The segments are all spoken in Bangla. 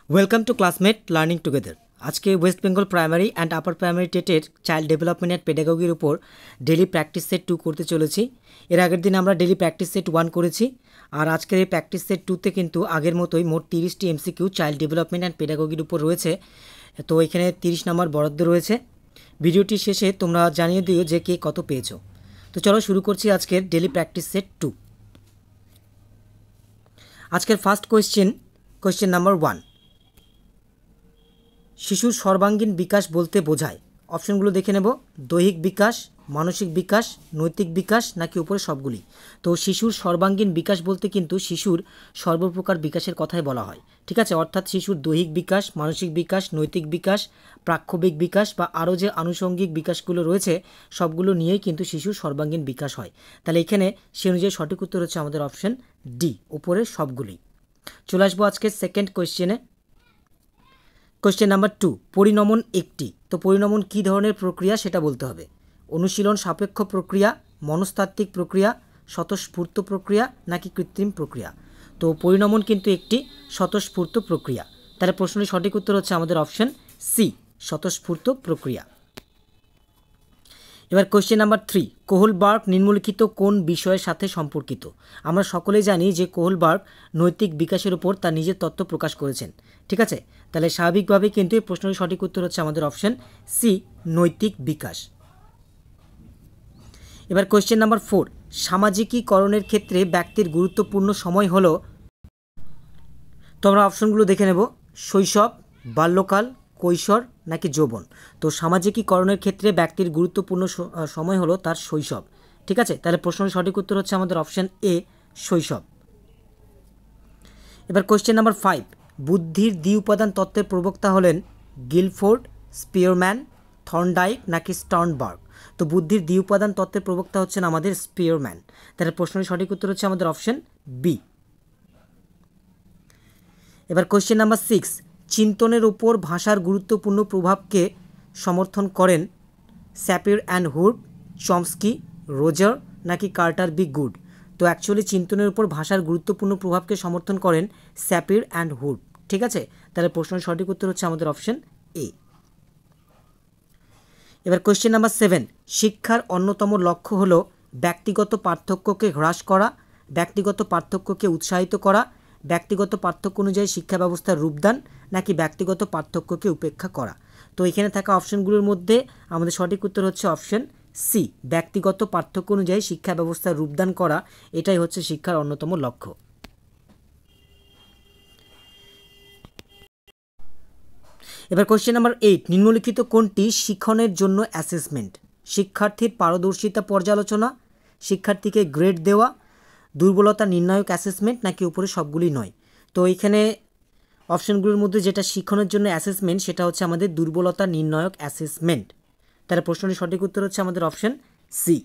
Welcome to classmate learning together. আজকে West Bengal primary and upper primary টেটের চাইল্ড ডেভেলপমেন্ট অ্যান্ড পেডাগোগির উপর ডেলি প্র্যাকটিস সেট 2 করতে চলেছি। এর আগের দিন আমরা ডেলি প্র্যাকটিস সেট 1 করেছি, আর আজকের এই প্র্যাকটিস সেট 2তে কিন্তু আগের মতোই মোট 30টি এমসিকিউ চাইল্ড ডেভেলপমেন্ট অ্যান্ড পেডাগোগির উপর রয়েছে। তো এখানে 30 নম্বর বরাদ্দ রয়েছে। ভিডিওটির শেষে তোমরা জানিয়ে দিও যে কে কত পেয়েছো। তো চলো শুরু করছি আজকের ডেলি প্র্যাকটিস সেট 2। আজকের ফার্স্ট কোয়েশ্চেন নাম্বার 1। শিশুর সর্বাঙ্গীন বিকাশ বলতে বোঝায়, অপশনগুলো দেখে নেব। দৈহিক বিকাশ, মানসিক বিকাশ, নৈতিক বিকাশ, নাকি উপরে সবগুলি। তো শিশুর সর্বাঙ্গীন বিকাশ বলতে কিন্তু শিশুর সর্বপ্রকার বিকাশের কথাই বলা হয়, ঠিক আছে। অর্থাৎ শিশুর দৈহিক বিকাশ, মানসিক বিকাশ, নৈতিক বিকাশ, প্রাক্ষবিক বিকাশ বা আরও যে আনুষঙ্গিক বিকাশগুলো রয়েছে সবগুলো নিয়েই কিন্তু শিশুর সর্বাঙ্গীন বিকাশ হয়। তাহলে এখানে সে অনুযায়ী সঠিক উত্তর হচ্ছে আমাদের অপশন ডি, উপরে সবগুলি। চলে আসবো আজকে সেকেন্ড কোয়েশ্চেনে। কোয়েশ্চেন নাম্বার 2, পরিণমন একটি। তো পরিণমন কী ধরনের প্রক্রিয়া সেটা বলতে হবে। অনুশীলন সাপেক্ষ প্রক্রিয়া, মনস্তাত্ত্বিক প্রক্রিয়া, স্বতঃস্ফূর্ত প্রক্রিয়া, নাকি কৃত্রিম প্রক্রিয়া। তো পরিণমন কিন্তু একটি স্বতঃস্ফূর্ত প্রক্রিয়া। তাহলে প্রশ্নের সঠিক উত্তর হচ্ছে আমাদের অপশন সি, স্বতঃস্ফূর্ত প্রক্রিয়া। এবার কোয়েশ্চেন নাম্বার 3, কোহলবার্গ নিম্নলিখিত কোন বিষয়ের সাথে সম্পর্কিত। আমরা সকলেই জানি যে কোহলবার্গ নৈতিক বিকাশের উপর তার নিজের তত্ত্ব প্রকাশ করেছেন, ঠিক আছে। তাহলে স্বাভাবিকভাবেই কিন্তু এই প্রশ্নের সঠিক উত্তর হচ্ছে আমাদের অপশন সি, নৈতিক বিকাশ। এবার কোয়েশ্চেন নাম্বার 4, সামাজিকীকরণের ক্ষেত্রে ব্যক্তির গুরুত্বপূর্ণ সময় হলো। তো আমরা অপশনগুলো দেখে নেব। শৈশব, বাল্যকাল, কৈশোর, নাকি যৌবন। তো সামাজিকীকরণের ক্ষেত্রে ব্যক্তির গুরুত্বপূর্ণ সময় হলো তার শৈশব, ঠিক আছে। তাহলে প্রশ্নের সঠিক উত্তর হচ্ছে আমাদের অপশন এ, শৈশব। এবার কোয়েশ্চেন নাম্বার 5, বুদ্ধির দ্বি উপাদান তত্ত্বের প্রবক্তা হলেন গিলফোর্ড, স্পিয়ারম্যান, থর্নডাইক, নাকি স্টার্নবার্গ। তো বুদ্ধির দ্বি উপাদান তত্ত্বের প্রবক্তা হচ্ছেন আমাদের স্পিয়ারম্যান। তাহলে প্রশ্নের সঠিক উত্তর হচ্ছে আমাদের অপশন বি। এবার কোয়েশ্চেন নাম্বার 6, চিন্তনের উপর ভাষার গুরুত্বপূর্ণ প্রভাবকে সমর্থন করেন স্যাপির অ্যান্ড হুড, চমস্কি, রোজার, নাকি কার্টার বি গুড। তো অ্যাকচুয়ালি চিন্তনের উপর ভাষার গুরুত্বপূর্ণ প্রভাবকে সমর্থন করেন স্যাপির অ্যান্ড হুড, ঠিক আছে। তাহলে প্রশ্নের সঠিক উত্তর হচ্ছে আমাদের অপশন এ। এবার কোয়েশ্চেন নাম্বার 7, শিক্ষার অন্যতম লক্ষ্য হলো ব্যক্তিগত পার্থক্যকে হ্রাস করা, ব্যক্তিগত পার্থক্যকে উৎসাহিত করা, ব্যক্তিগত পার্থক্য অনুযায়ী শিক্ষা ব্যবস্থার রূপদান, নাকি ব্যক্তিগত পার্থক্যকে উপেক্ষা করা। তো এখানে থাকা অপশনগুলোর মধ্যে আমাদের সঠিক উত্তর হচ্ছে অপশন সি, ব্যক্তিগত পার্থক্য অনুযায়ী শিক্ষা ব্যবস্থার রূপদান করা, এটাই হচ্ছে শিক্ষার অন্যতম লক্ষ্য। এবার কোয়েশ্চেন নাম্বার 8, নিম্নলিখিত কোনটি শিক্ষণের জন্য অ্যাসেসমেন্ট। শিক্ষার্থীর পারদর্শিতা পর্যালোচনা, শিক্ষার্থীকে গ্রেড দেওয়া, দুর্বলতা নির্ণায়ক অ্যাসেসমেন্ট, নাকি উপরে সবগুলি নয়। তো এখানে অপশনগুলোর মধ্যে যেটা শিক্ষণের জন্য অ্যাসেসমেন্ট সেটা হচ্ছে আমাদের দুর্বলতা নির্ণায়ক অ্যাসেসমেন্ট। তাহলে প্রশ্নটির সঠিক উত্তর হচ্ছে আমাদের অপশন সি।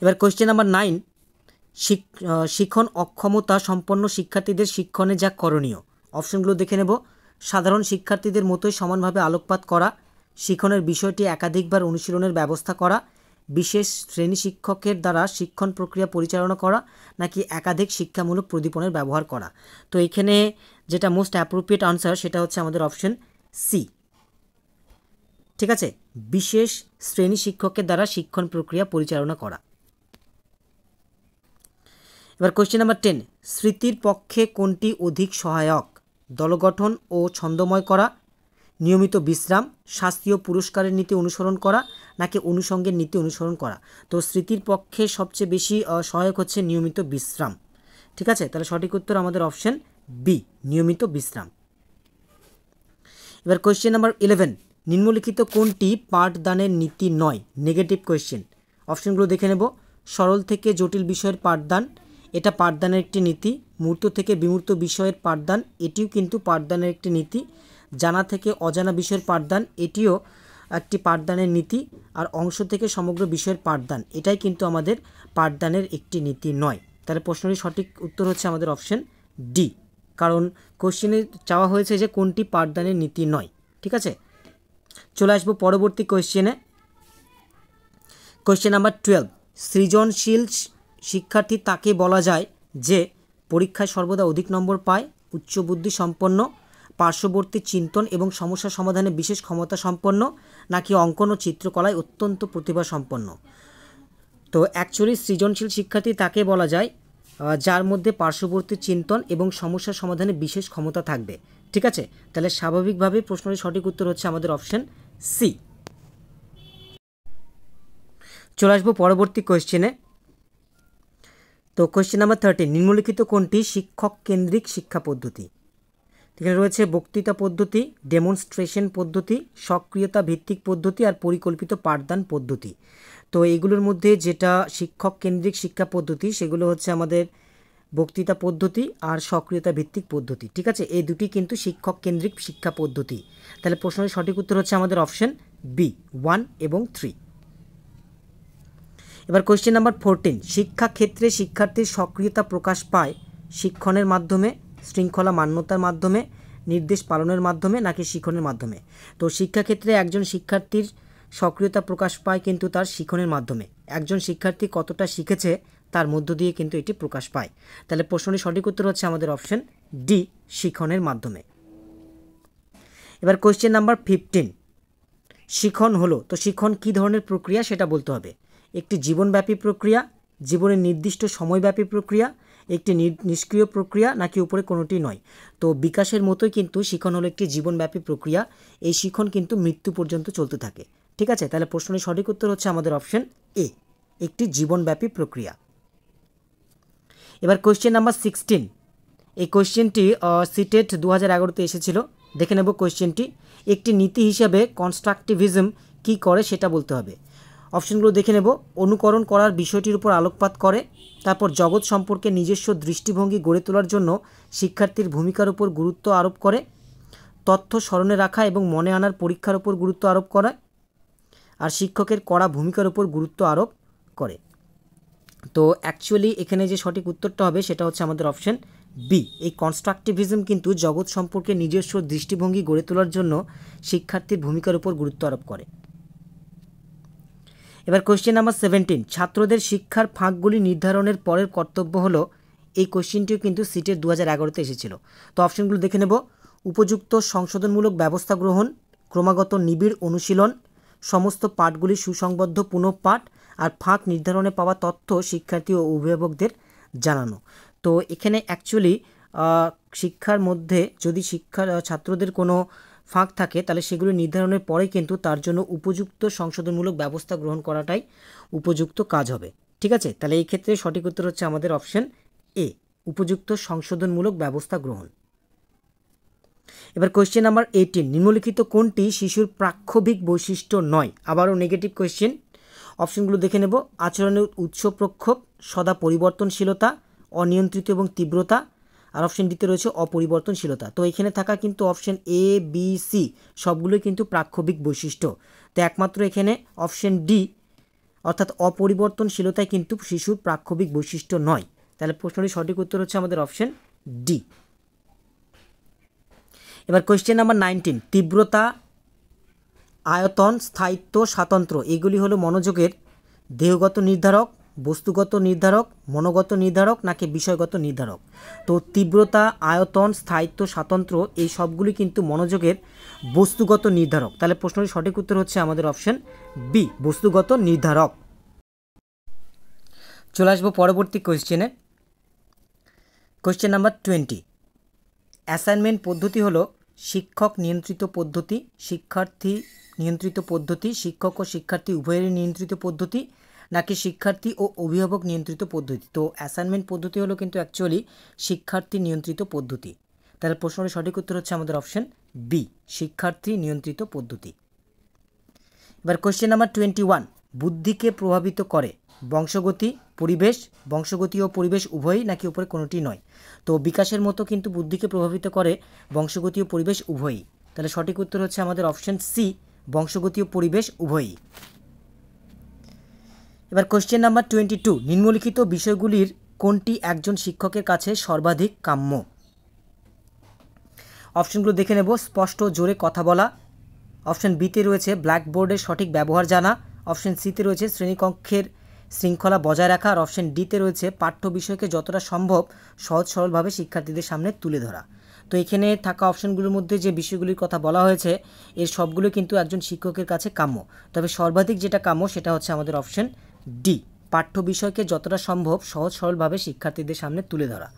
এবার কোয়েশ্চেন নাম্বার 9, শিক্ষণ অক্ষমতা সম্পন্ন শিক্ষার্থীদের শিক্ষণে যা করণীয়। অপশনগুলো দেখে নেব। সাধারণ শিক্ষার্থীদের মতোই সমানভাবে আলোকপাত করা, শিক্ষণের বিষয়টি একাধিকবার অনুশীলনের ব্যবস্থা করা, বিশেষ শ্রেণী শিক্ষকের দ্বারা শিক্ষণ প্রক্রিয়া পরিচালনা করা, নাকি একাধিক শিক্ষামূলক প্রদীপনের ব্যবহার করা। তো এখানে যেটা মোস্ট অ্যাপ্রোপ্রিয়েট আনসার সেটা হচ্ছে আমাদের অপশন সি, ঠিক আছে, বিশেষ শ্রেণী শিক্ষকের দ্বারা শিক্ষণ প্রক্রিয়া পরিচালনা করা। এবার কোয়েশ্চেন নাম্বার 10, স্মৃতির পক্ষে কোনটি অধিক সহায়ক। দলগঠন ও ছন্দময় করা, নিয়মিত বিশ্রাম, শাস্ত্রীয় পুরস্কারের নীতি অনুসরণ করা, নাকি অনুষঙ্গের নীতি অনুসরণ করা। তো স্মৃতির পক্ষে সবচেয়ে বেশি সহায়ক হচ্ছে নিয়মিত বিশ্রাম, ঠিক আছে। তাহলে সঠিক উত্তর আমাদের অপশন বি, নিয়মিত বিশ্রাম। এবার কোয়েশ্চেন নাম্বার 11, নিম্নলিখিত কোনটি পাঠদানের নীতি নয়। Negative question. অপশনগুলো দেখে নেব। সরল থেকে জটিল বিষয়ের পাঠদান, এটা পাঠদানের একটি নীতি। মূর্ত থেকে বিমূর্ত বিষয়ের পাঠদান, এটিও কিন্তু পাঠদানের একটি নীতি। জানা থেকে অজানা বিষয়ের পাঠদান, এটিও একটি পাঠদানের নীতি। আর অংশ থেকে সমগ্র বিষয়ের পাঠদান, এটাই কিন্তু আমাদের পাঠদানের একটি নীতি নয়। তাহলে প্রশ্নটির সঠিক উত্তর হচ্ছে আমাদের অপশন ডি, কারণ কোশ্চেনে চাওয়া হয়েছে যে কোনটি পাঠদানের নীতি নয়, ঠিক আছে। চলে আসবো পরবর্তী কোয়েশ্চেনে। কোয়েশ্চেন নাম্বার 12, সৃজনশীল শিক্ষার্থী তাকে বলা যায় যে পরীক্ষায় সর্বদা অধিক নম্বর পায়, উচ্চ বুদ্ধি সম্পন্ন, পার্শ্ববর্তী চিন্তন এবং সমস্যা সমাধানে বিশেষ ক্ষমতা সম্পন্ন, নাকি অঙ্কন ও চিত্রকলায় অত্যন্ত প্রতিভা সম্পন্ন? তো অ্যাকচুয়ালি সৃজনশীল শিক্ষার্থী তাকে বলা যায় যার মধ্যে পার্শ্ববর্তী চিন্তন এবং সমস্যা সমাধানে বিশেষ ক্ষমতা থাকবে। ঠিক আছে, তাহলে স্বাভাবিকভাবে প্রশ্নের সঠিক উত্তর হচ্ছে আমাদের অপশন সি। চলে আসবো পরবর্তী কোয়েশ্চেনে। তো কোয়েশ্চেন নাম্বার 13, নিম্নলিখিত কোনটি শিক্ষক কেন্দ্রিক শিক্ষা পদ্ধতি? এখানে রয়েছে বক্তৃতা পদ্ধতি, ডেমনস্ট্রেশন পদ্ধতি, সক্রিয়তা ভিত্তিক পদ্ধতি আর পরিকল্পিত পাঠদান পদ্ধতি। তো এগুলোর মধ্যে যেটা শিক্ষক কেন্দ্রিক শিক্ষা পদ্ধতি সেগুলো হচ্ছে আমাদের বক্তৃতা পদ্ধতি আর সক্রিয়তা ভিত্তিক পদ্ধতি। ঠিক আছে, এই দুটি কিন্তু শিক্ষক কেন্দ্রিক শিক্ষা পদ্ধতি। তাহলে প্রশ্নের সঠিক উত্তর হচ্ছে আমাদের অপশন বি 1 এবং 3। এবার কোয়েশ্চেন নাম্বার 14, শিক্ষাক্ষেত্রে শিক্ষার্থীর সক্রিয়তা প্রকাশ পায় শিক্ষণের মাধ্যমে, শৃঙ্খলা মান্যতার মাধ্যমে, নির্দেশ পালনের মাধ্যমে, নাকি শিক্ষণের মাধ্যমে? তো শিক্ষাক্ষেত্রে একজন শিক্ষার্থীর সক্রিয়তা প্রকাশ পায় কিন্তু তার শিক্ষণের মাধ্যমে। একজন শিক্ষার্থী কতটা শিখেছে তার মধ্য দিয়ে কিন্তু এটি প্রকাশ পায়। তাহলে প্রশ্নের সঠিক উত্তর হচ্ছে আমাদের অপশন ডি, শিক্ষণের মাধ্যমে। এবার কোয়েশ্চেন নাম্বার 15, শিখন হলো, তো শিখন কী ধরনের প্রক্রিয়া সেটা বলতে হবে। একটি জীবনব্যাপী প্রক্রিয়া, জীবনের নির্দিষ্ট সময়ব্যাপী প্রক্রিয়া, একটি নিষ্ক্রিয় প্রক্রিয়া, নাকি উপরে কোনোটি নয়? তো বিকাশের মতোই কিন্তু শিখন হলো একটি জীবনব্যাপী প্রক্রিয়া। এই শিখন কিন্তু মৃত্যু পর্যন্ত চলতে থাকে। ঠিক আছে, তাহলে প্রশ্নের সঠিক উত্তর হচ্ছে আমাদের অপশন এ, একটি জীবনব্যাপী প্রক্রিয়া। এবার কোয়েশ্চেন নাম্বার 16, এই কোয়েশ্চেনটি সিটেট 2011-তে এসেছিল। দেখে নেব কোয়েশ্চেনটি। একটি নীতি হিসাবে কনস্ট্রাকটিভিজম কী করে সেটা বলতে হবে। অপশনগুলো দেখে নেব। অনুকরণ করার বিষয়টির উপর আলোকপাত করে, তারপর জগৎ সম্পর্কে নিজস্ব দৃষ্টিভঙ্গি গড়ে তোলার জন্য শিক্ষার্থীর ভূমিকার উপর গুরুত্ব আরোপ করে, তথ্য স্মরণে রাখা এবং মনে আনার পরীক্ষার উপর গুরুত্ব আরোপ করে, আর শিক্ষকের কড়া ভূমিকার উপর গুরুত্ব আরোপ করে। তো অ্যাকচুয়ালি এখানে যে সঠিক উত্তরটা হবে সেটা হচ্ছে আমাদের অপশন বি। এই কনস্ট্রাকটিভিজম কিন্তু জগৎ সম্পর্কে নিজস্ব দৃষ্টিভঙ্গি গড়ে তোলার জন্য শিক্ষার্থীর ভূমিকার উপর গুরুত্ব আরোপ করে। এবার কোয়েশ্চেন নাম্বার 17, ছাত্রদের শিক্ষার ফাঁকগুলি নির্ধারণের পরের কর্তব্য হলো। এই কোয়েশ্চেনটিও কিন্তু সিটের 2011-তে এসেছিল। তো অপশনগুলো দেখে নেব। উপযুক্ত সংশোধনমূলক ব্যবস্থা গ্রহণ, ক্রমাগত নিবিড় অনুশীলন, সমস্ত পাঠগুলি সুসংবদ্ধ পুনঃপাঠ, আর ফাঁক নির্ধারণে পাওয়া তথ্য শিক্ষার্থী ও অভিভাবকদের জানানো। তো এখানে অ্যাকচুয়ালি শিক্ষার মধ্যে যদি ছাত্রদের কোনো ফাঁক থাকে তাহলে সেগুলো নির্ধারণের পরে কিন্তু তার জন্য উপযুক্ত সংশোধনমূলক ব্যবস্থা গ্রহণ করাটাই উপযুক্ত কাজ হবে। ঠিক আছে, তাহলে এই ক্ষেত্রে সঠিক উত্তর হচ্ছে আমাদের অপশন এ, উপযুক্ত সংশোধনমূলক ব্যবস্থা গ্রহণ। এবার কোয়েশ্চেন নাম্বার 18, নিম্নলিখিত কোনটি শিশুর প্রাক্ষবিক বৈশিষ্ট্য নয়? আবারও নেগেটিভ কোয়েশ্চেন। অপশনগুলো দেখে নেব। আচরণের উৎস প্রক্ষোভ, সদা পরিবর্তনশীলতা, অনিয়ন্ত্রিত এবং তীব্রতা, আর অপশন ডিতে রয়েছে অপরিবর্তনশীলতা। তো এখানে থাকা কিন্তু অপশন এ, বি, সি সবগুলোই কিন্তু প্রাক্ষবিক বৈশিষ্ট্য। তো একমাত্র এখানে অপশন ডি অর্থাৎ অপরিবর্তনশীলতাই কিন্তু শিশুর প্রাক্ষবিক বৈশিষ্ট্য নয়। তাহলে প্রশ্নটির সঠিক উত্তর হচ্ছে আমাদের অপশন ডি। এবার কোয়েশ্চেন নাম্বার 19, তীব্রতা, আয়তন, স্থায়িত্ব, স্বাতন্ত্র্য এগুলি হলো মনোযোগের দেহগত নির্ধারক, বস্তুগত নির্ধারক, মনোগত নির্ধারক, নাকি বিষয়গত নির্ধারক? তো তীব্রতা, আয়তন, স্থায়িত্ব, স্বাতন্ত্র্য এই সবগুলি কিন্তু মনোযোগের বস্তুগত নির্ধারক। তাহলে প্রশ্নের সঠিক উত্তর হচ্ছে আমাদের অপশন বি, বস্তুগত নির্ধারক। চলে আসবো পরবর্তী কোয়েশ্চেনে। কোয়েশ্চেন নাম্বার 20, অ্যাসাইনমেন্ট পদ্ধতি হলো শিক্ষক নিয়ন্ত্রিত পদ্ধতি, শিক্ষার্থী নিয়ন্ত্রিত পদ্ধতি, শিক্ষক ও শিক্ষার্থী উভয়েরই নিয়ন্ত্রিত পদ্ধতি, নাকি শিক্ষার্থী ও অভিভাবক নিয়ন্ত্রিত পদ্ধতি? তো অ্যাসাইনমেন্ট পদ্ধতি হলো কিন্তু অ্যাকচুয়ালি শিক্ষার্থী নিয়ন্ত্রিত পদ্ধতি। তাহলে প্রশ্নের সঠিক উত্তর হচ্ছে আমাদের অপশন বি, শিক্ষার্থী নিয়ন্ত্রিত পদ্ধতি। এবার কোয়েশ্চেন নাম্বার 21, বুদ্ধিকে প্রভাবিত করে বংশগতি, পরিবেশ, বংশগতি ও পরিবেশ উভয়ই, নাকি উপরে কোনোটি নয়? তো বিকাশের মতো কিন্তু বুদ্ধিকে প্রভাবিত করে বংশগতি ও পরিবেশ উভয়ই। তাহলে সঠিক উত্তর হচ্ছে আমাদের অপশন সি, বংশগতি ও পরিবেশ উভয়ই। এবার কোয়েশ্চেন নাম্বার 22, নিম্নলিখিত বিষয়গুলির কোনটি একজন শিক্ষকের কাছে সর্বাধিক কাম্য? অপশনগুলো দেখে নেব। স্পষ্ট জোরে কথা বলা, অপশন বিতে রয়েছে ব্ল্যাকবোর্ডের সঠিক ব্যবহার জানা, অপশন সিতে রয়েছে শ্রেণীকক্ষের শৃঙ্খলা বজায় রাখা, আর অপশন ডিতে রয়েছে পাঠ্য বিষয়কে যতটা সম্ভব সহজ সরলভাবে শিক্ষার্থীদের সামনে তুলে ধরা। তো এখানে থাকা অপশনগুলোর মধ্যে যে বিষয়গুলির কথা বলা হয়েছে এর সবগুলো কিন্তু একজন শিক্ষকের কাছে কাম্য, তবে সর্বাধিক যেটা কাম্য সেটা হচ্ছে আমাদের অপশন ডি, পাঠ্য বিষয়কে যতটা সম্ভব সহজ সরলভাবে শিক্ষার্থীদের সামনে তুলে ধরা।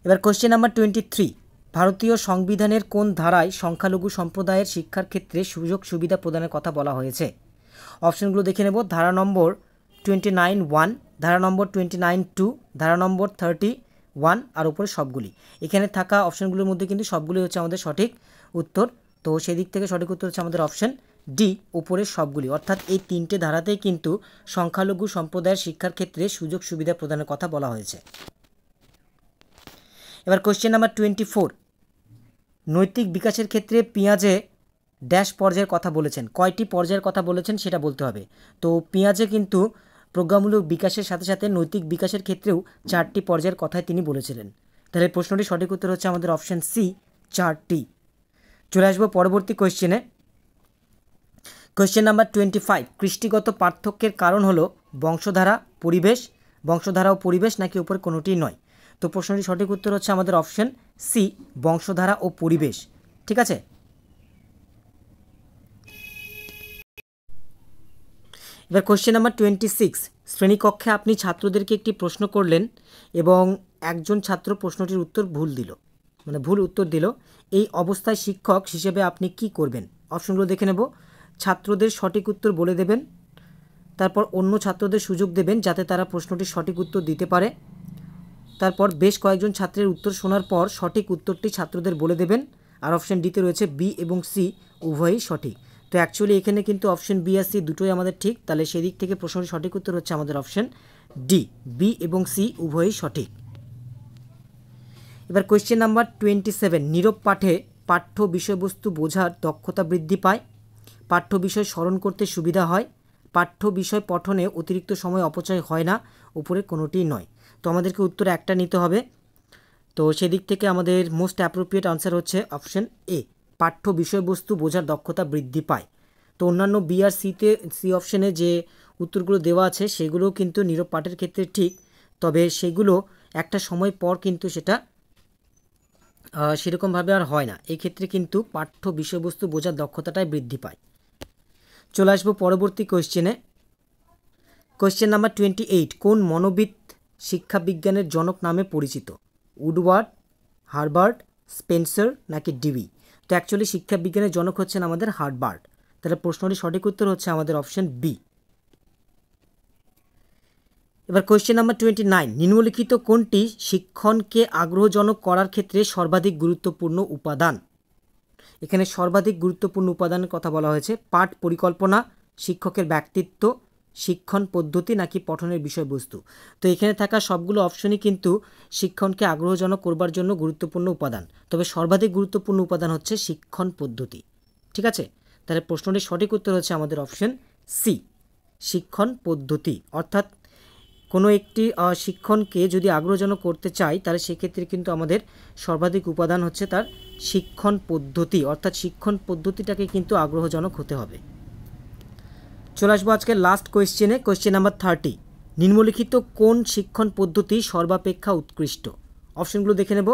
এবার কোশ্চেন নাম্বার 23, ভারতীয় সংবিধানের কোন ধারায় সংখ্যালঘু সম্প্রদায়ের শিক্ষার ক্ষেত্রে সুযোগ সুবিধা প্রদানের কথা বলা হয়েছে? অপশনগুলো দেখে নেব। ধারা নম্বর 29(1), ধারা নম্বর 29(2), ধারা নম্বর 31 আর উপরে সবগুলি। এখানে থাকা অপশনগুলোর মধ্যে কিন্তু সবগুলি হচ্ছে আমাদের সঠিক উত্তর। তো সেদিক থেকে সঠিক উত্তর হচ্ছে আমাদের অপশন ডি, উপরের সবগুলি। অর্থাৎ এই তিনটে ধারাতেই কিন্তু সংখ্যালঘু সম্প্রদায়ের শিক্ষার ক্ষেত্রে সুযোগ সুবিধা প্রদানের কথা বলা হয়েছে। এবার কোশ্চেন নাম্বার 24, নৈতিক বিকাশের ক্ষেত্রে পিঁয়াজে ড্যাশ পর্যায়ের কথা বলেছেন, কয়টি পর্যায়ের কথা বলেছেন সেটা বলতে হবে। তো পিঁয়াজে কিন্তু প্রজ্ঞামূলক বিকাশের সাথে সাথে নৈতিক বিকাশের ক্ষেত্রেও 4টি পর্যায়ের কথাই তিনি বলেছিলেন। তাহলে প্রশ্নটি সঠিক উত্তর হচ্ছে আমাদের অপশন সি, 4টি। চলে আসবো পরবর্তী কোয়েশ্চেনে। কোয়েশ্চেন নাম্বার 25, কৃষ্টিগত পার্থক্যের কারণ হলো বংশধারা, পরিবেশ, বংশধারা ও পরিবেশ নাকি উপরে কোনোটি নয়? তো প্রশ্নটি সঠিক উত্তর হচ্ছে আমাদের অপশন সি, বংশধারা ও পরিবেশ। ঠিক আছে। এবার কোশ্চেন নাম্বার 26, শ্রেণীকক্ষে আপনি ছাত্রদেরকে একটি প্রশ্ন করলেন এবং একজন ছাত্র প্রশ্নটির উত্তর ভুল দিল, মানে ভুল উত্তর দিল। এই অবস্থায় শিক্ষক হিসেবে আপনি কি করবেন? অপশনগুলো দেখে নেব। ছাত্রদের সঠিক উত্তর বলে দেবেন, তারপর অন্য ছাত্রদের সুযোগ দেবেন যাতে তারা প্রশ্নটির সঠিক উত্তর দিতে পারে, তারপর বেশ কয়েকজন ছাত্রের উত্তর শোনার পর সঠিক উত্তরটি ছাত্রদের বলে দেবেন। আর অপশন ডিতে রয়েছে বি এবং সি উভয়ই সঠিক। তো অ্যাকচুয়ালি এখানে কিন্তু অপশন বি আর সি দুটোই আমাদের ঠিক, তাহলে সেদিক থেকে প্রশ্নটির সঠিক উত্তর হচ্ছে আমাদের অপশন ডি, বি এবং সি উভয়ই সঠিক। এবার কোয়েশ্চেন নাম্বার 27, নীরব পাঠে পাঠ্য বিষয়বস্তু বোঝার দক্ষতা বৃদ্ধি পায়, পাঠ্য বিষয় স্মরণ করতে সুবিধা হয়, পাঠ্য বিষয় পঠনে অতিরিক্ত সময় অপচয় হয় না, উপরে কোনোটি নয়। তো আমাদেরকে উত্তর একটা নিতে হবে। তো সেদিক থেকে আমাদের মোস্ট অ্যাপ্রোপ্রিয়েট আনসার হচ্ছে অপশন এ, পাঠ্য বিষয়বস্তু বোঝার দক্ষতা বৃদ্ধি পায়। তো অন্যান্য বি আর সি অপশনে যে উত্তরগুলো দেওয়া আছে সেগুলোও কিন্তু নীরব পাঠের ক্ষেত্রে ঠিক, তবে সেগুলো একটা সময় পর কিন্তু সেটা সেরকমভাবে আর হয় না। এই ক্ষেত্রে কিন্তু পাঠ্য বিষয়বস্তু বোঝার দক্ষতাটাই বৃদ্ধি পায়। চলে আসবো পরবর্তী কোয়েশ্চেনে। কোয়েশ্চেন নাম্বার 28, কোন মনোবিদ শিক্ষা বিজ্ঞানের জনক নামে পরিচিত? উডওয়ার্ড, হার্বার্ট, স্পেন্সার নাকি ডিবি? তো অ্যাকচুয়ালি শিক্ষা বিজ্ঞানের জনক হচ্ছেন আমাদের হার্বার্ট। তাহলে প্রশ্নটির সঠিক উত্তর হচ্ছে আমাদের অপশন বি। এবার কোয়েশ্চেন নাম্বার 29, নিম্নলিখিত কোনটি শিক্ষণকে আগ্রহজনক করার ক্ষেত্রে সর্বাধিক গুরুত্বপূর্ণ উপাদান? এখানে সর্বাধিক গুরুত্বপূর্ণ উপাদানের কথা বলা হয়েছে। পাঠ পরিকল্পনা, শিক্ষকের ব্যক্তিত্ব, শিক্ষণ পদ্ধতি নাকি পঠনের বিষয়বস্তু? তো এখানে থাকা সবগুলো অপশনই কিন্তু শিক্ষণকে আগ্রহজনক করবার জন্য গুরুত্বপূর্ণ উপাদান, তবে সর্বাধিক গুরুত্বপূর্ণ উপাদান হচ্ছে শিক্ষণ পদ্ধতি। ঠিক আছে, তাহলে প্রশ্নটির সঠিক উত্তর হচ্ছে আমাদের অপশন সি, শিক্ষণ পদ্ধতি। অর্থাৎ কোনো একটি শিক্ষণকে যদি আগ্রহজনক করতে চাই তাহলে সেক্ষেত্রে কিন্তু আমাদের সর্বাধিক উপাদান হচ্ছে তার শিক্ষণ পদ্ধতি, অর্থাৎ শিক্ষণ পদ্ধতিটাকে কিন্তু আগ্রহজনক হতে হবে। চলে আসবো আজকে লাস্ট কোয়েশ্চেনে। কোয়েশ্চেন নাম্বার 30, নিম্নলিখিত কোন শিক্ষণ পদ্ধতি সর্বাপেক্ষা উৎকৃষ্ট? অপশনগুলো দেখে নেব।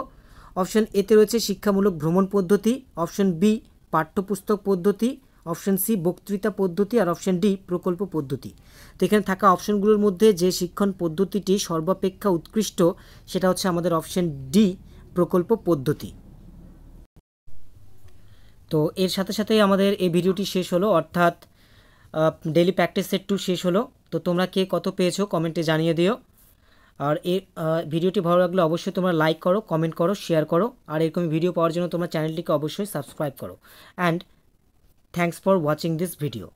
অপশন এতে রয়েছে শিক্ষামূলক ভ্রমণ পদ্ধতি, অপশন বি পাঠ্যপুস্তক পদ্ধতি, অপশন সি বক্তৃতা পদ্ধতি আর অপশন ডি প্রকল্প পদ্ধতি। তো এখানে থাকা অপশনগুলোর মধ্যে যে শিক্ষণ পদ্ধতিটি সর্বাপেক্ষা উৎকৃষ্ট সেটা হচ্ছে আমাদের অপশন ডি, প্রকল্প পদ্ধতি। তো এর সাথে সাথেই আমাদের এই ভিডিওটি শেষ হলো, অর্থাৎ ডেইলি প্র্যাকটিস সেট 2 শেষ হলো। তো তোমরা কে কত পেয়েছো কমেন্টে জানিয়ে দিও। আর এই ভিডিওটি ভালো লাগলে অবশ্যই তোমরা লাইক করো, কমেন্ট করো, শেয়ার করো। আর এরকম ভিডিও পাওয়ার জন্য তোমরা চ্যানেলটিকে অবশ্যই সাবস্ক্রাইব করো। And thanks for watching this video.